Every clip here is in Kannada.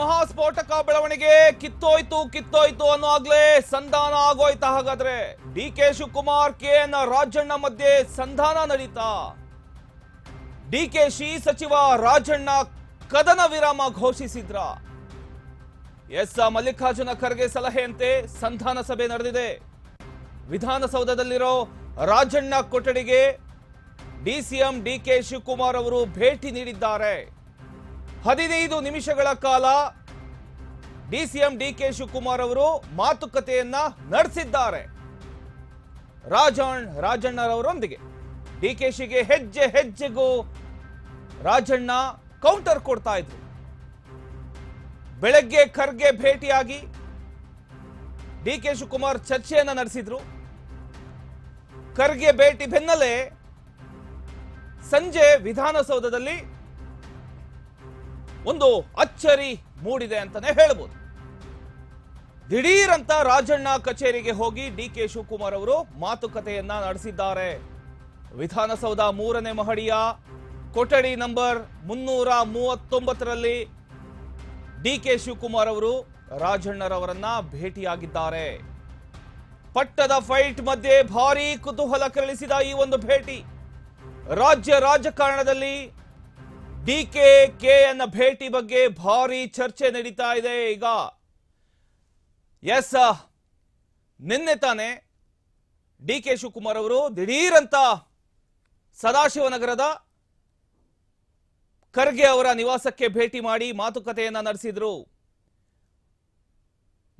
ಮಹಾಸ್ಫೋಟಕ ಬೆಳವಣಿಗೆ ಕಿತ್ತೋಯ್ತು ಅನ್ನುವಾಗ್ಲೇ ಸಂಧಾನ ಆಗೋಯ್ತಾ? ಹಾಗಾದ್ರೆ ಡಿಕೆ ಶಿವಕುಮಾರ್ ಕೆಎನ್ ರಾಜಣ್ಣ ಮಧ್ಯೆ ಸಂಧಾನ ನಡೀತಾ? ಡಿಕೆಶಿ ಸಚಿವ ರಾಜಣ್ಣ ಕದನ ವಿರಾಮ ಘೋಷಿಸಿದ್ರ? ಎಸ್, ಮಲ್ಲಿಕಾರ್ಜುನ ಖರ್ಗೆ ಸಲಹೆಯಂತೆ ಸಂಧಾನ ಸಭೆ ನಡೆದಿದೆ. ವಿಧಾನಸೌಧದಲ್ಲಿರೋ ರಾಜಣ್ಣ ಕೊಠಡಿಗೆ ಡಿಸಿಎಂ ಡಿಕೆ ಶಿವಕುಮಾರ್ ಅವರು ಭೇಟಿ ನೀಡಿದ್ದಾರೆ. 15 ನಿಮಿಷಗಳ ಕಾಲ ಡಿಸಿಎಂ ಡಿಕೆ ಶಿವಕುಮಾರ್ ಅವರು ಮಾತುಕತೆಯನ್ನ ನಡೆಸಿದ್ದಾರೆ ರಾಜಣ್ಣರವರೊಂದಿಗೆ. ಡಿಕೆಶಿಗೆ ಹೆಜ್ಜೆಗೂ ರಾಜಣ್ಣ ಕೌಂಟರ್ ಕೊಡ್ತಾ ಇದ್ರು. ಬೆಳಗ್ಗೆ ಖರ್ಗೆ ಭೇಟಿಯಾಗಿ ಡಿಕೆ ಶಿವಕುಮಾರ್ ಚರ್ಚೆಯನ್ನ ನಡೆಸಿದ್ರು. ಖರ್ಗೆ ಭೇಟಿ ಬೆನ್ನಲ್ಲೇ ಸಂಜೆ ವಿಧಾನಸೌಧದಲ್ಲಿ ಒಂದು ಅಚ್ಚರಿ ಮೂಡಿದೆ ಅಂತಾನೆ ಹೇಳಬಹುದು. ದಿಢೀರಂತ ರಾಜಣ್ಣ ಕಚೇರಿಗೆ ಹೋಗಿ ಡಿಕೆ ಶಿವಕುಮಾರ್ ಅವರು ಮಾತುಕತೆಯನ್ನ ನಡೆಸಿದ್ದಾರೆ. ವಿಧಾನಸೌಧ 3ನೇ ಮಹಡಿಯ ಕೊಠಡಿ ನಂಬರ್ 339ರಲ್ಲಿ ಡಿಕೆ ಶಿವಕುಮಾರ್ ಅವರು ರಾಜಣ್ಣರವರನ್ನ ಭೇಟಿಯಾಗಿದ್ದಾರೆ. ಪಟ್ಟದ ಫೈಟ್ ಮಧ್ಯೆ ಭಾರೀ ಕುತೂಹಲ ಕೆರಳಿಸಿದ ಈ ಒಂದು ಭೇಟಿ ರಾಜ್ಯ ರಾಜಕಾರಣದಲ್ಲಿ ಡಿಕೆ ಕೆಎನ್ ಭೇಟಿ ಬಗ್ಗೆ ಭಾರಿ ಚರ್ಚೆ ನಡೀತಾ ಇದೆ. ಈಗ ಎಸ್, ನಿನ್ನೆ ತಾನೆ ಡಿಕೆ ಶಿವಕುಮಾರ್ ಅವರು ದಿಢೀರಂತ ಸದಾಶಿವನಗರದ ಖರ್ಗೆ ಅವರ ನಿವಾಸಕ್ಕೆ ಭೇಟಿ ಮಾಡಿ ಮಾತುಕತೆಯನ್ನ ನಡೆಸಿದ್ರು.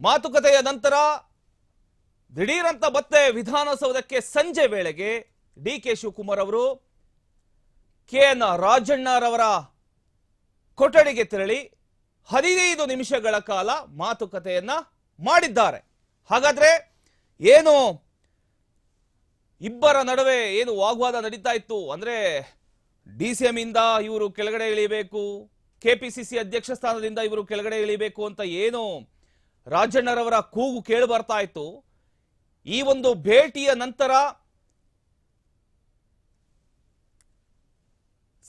ಮಾತುಕತೆಯ ನಂತರ ದಿಢೀರಂತ ಮತ್ತೆ ವಿಧಾನಸೌಧಕ್ಕೆ ಸಂಜೆ ವೇಳೆಗೆ ಡಿಕೆ ಶಿವಕುಮಾರ್ ಅವರು ಕೆಎನ್ ರಾಜಣ್ಣರವರ ಕೊಠಡಿಗೆ ತೆರಳಿ 15 ನಿಮಿಷಗಳ ಕಾಲ ಮಾತುಕತೆಯನ್ನ ಮಾಡಿದ್ದಾರೆ. ಹಾಗಾದ್ರೆ ಏನು ಇಬ್ಬರ ನಡುವೆ ಏನು ವಾಗ್ವಾದ ನಡೀತಾ ಇತ್ತು ಅಂದ್ರೆ, ಡಿಸಿಎಂ ಇಂದ ಇವರು ಕೆಳಗಡೆ ಇಳಿಬೇಕು, ಕೆಪಿಸಿಸಿ ಅಧ್ಯಕ್ಷ ಸ್ಥಾನದಿಂದ ಇವರು ಕೆಳಗಡೆ ಇಳಿಬೇಕು ಅಂತ ಏನು ರಾಜಣ್ಣರವರ ಕೂಗು ಕೇಳಿ ಬರ್ತಾ ಇತ್ತು. ಈ ಒಂದು ಭೇಟಿಯ ನಂತರ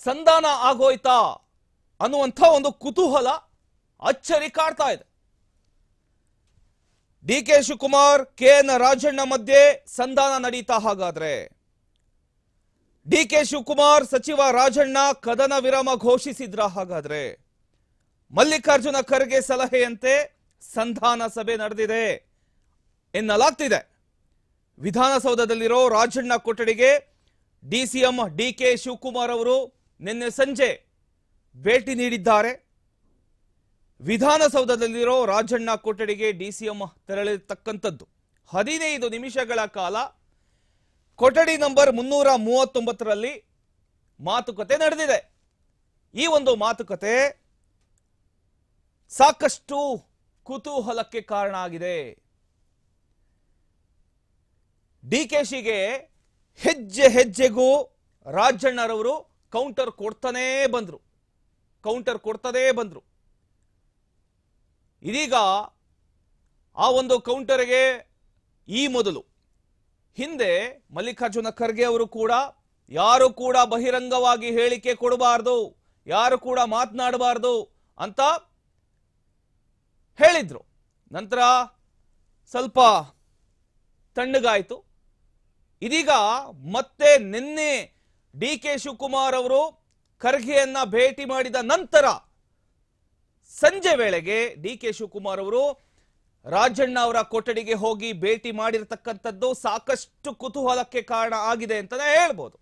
ಸಂಧಾನ ಆಗೋಯ್ತಾ ಅನ್ನುವಂಥ ಒಂದು ಕುತೂಹಲ, ಅಚ್ಚರಿ ಕಾಡ್ತಾ ಇದೆ. ಡಿಕೆ ಶಿವಕುಮಾರ್ ಕೆಎನ್ ರಾಜಣ್ಣ ಮಧ್ಯೆ ಸಂಧಾನ ನಡೀತಾ? ಹಾಗಾದ್ರೆ ಡಿಕೆ ಶಿವಕುಮಾರ್ ಸಚಿವ ರಾಜಣ್ಣ ಕದನ ವಿರಾಮ ಘೋಷಿಸಿದ್ರ? ಹಾಗಾದ್ರೆ ಮಲ್ಲಿಕಾರ್ಜುನ ಖರ್ಗೆ ಸಲಹೆಯಂತೆ ಸಂಧಾನ ಸಭೆ ನಡೆದಿದೆ ಎನ್ನಲಾಗ್ತಿದೆ. ವಿಧಾನಸೌಧದಲ್ಲಿರೋ ರಾಜಣ್ಣ ಕೊಠಡಿಗೆ ಡಿಸಿಎಂ ಡಿಕೆ ಶಿವಕುಮಾರ್ ಅವರು ನಿನ್ನೆ ಸಂಜೆ ಭೇಟಿ ನೀಡಿದ್ದಾರೆ. ವಿಧಾನಸೌಧದಲ್ಲಿರೋ ರಾಜಣ್ಣ ಕೊಠಡಿಗೆ ಡಿಸಿಎಂ ತೆರಳಿರ್ತಕ್ಕಂಥದ್ದು 15 ನಿಮಿಷಗಳ ಕಾಲ ಕೊಠಡಿ ನಂಬರ್ 339ರಲ್ಲಿ ಮಾತುಕತೆ ನಡೆದಿದೆ. ಈ ಒಂದು ಮಾತುಕತೆ ಸಾಕಷ್ಟು ಕುತೂಹಲಕ್ಕೆ ಕಾರಣ ಆಗಿದೆ. ಡಿಕೆಶಿಗೆ ಹೆಜ್ಜೆಗೂ ರಾಜಣ್ಣರವರು ಕೌಂಟರ್ ಕೊಡ್ತಾನೇ ಬಂದ್ರು. ಇದೀಗ ಆ ಒಂದು ಕೌಂಟರ್ಗೆ ಈ ಮೊದಲು ಹಿಂದೆ ಮಲ್ಲಿಕಾರ್ಜುನ ಖರ್ಗೆ ಅವರು ಕೂಡ ಯಾರು ಕೂಡ ಬಹಿರಂಗವಾಗಿ ಹೇಳಿಕೆ ಕೊಡಬಾರ್ದು, ಯಾರು ಕೂಡ ಮಾತನಾಡಬಾರ್ದು ಅಂತ ಹೇಳಿದ್ರು. ನಂತರ ಸ್ವಲ್ಪ ತಣ್ಣಗಾಯಿತು. ಇದೀಗ ಮತ್ತೆ ನಿನ್ನೆ ಡಿಕೆ ಶಿವಕುಮಾರ್ ಅವರು ಖರ್ಗೆಯನ್ನ ಭೇಟಿ ಮಾಡಿದ ನಂತರ ಸಂಜೆ ವೇಳೆಗೆ ಡಿಕೆ ಶಿವಕುಮಾರ್ ಅವರು ರಾಜಣ್ಣ ಅವರ ಕೊಠಡಿಗೆ ಹೋಗಿ ಭೇಟಿ ಮಾಡಿರ್ತಕ್ಕಂಥದ್ದು ಸಾಕಷ್ಟು ಕುತೂಹಲಕ್ಕೆ ಕಾರಣ ಆಗಿದೆ ಅಂತಾನೆ ಹೇಳ್ಬೋದು.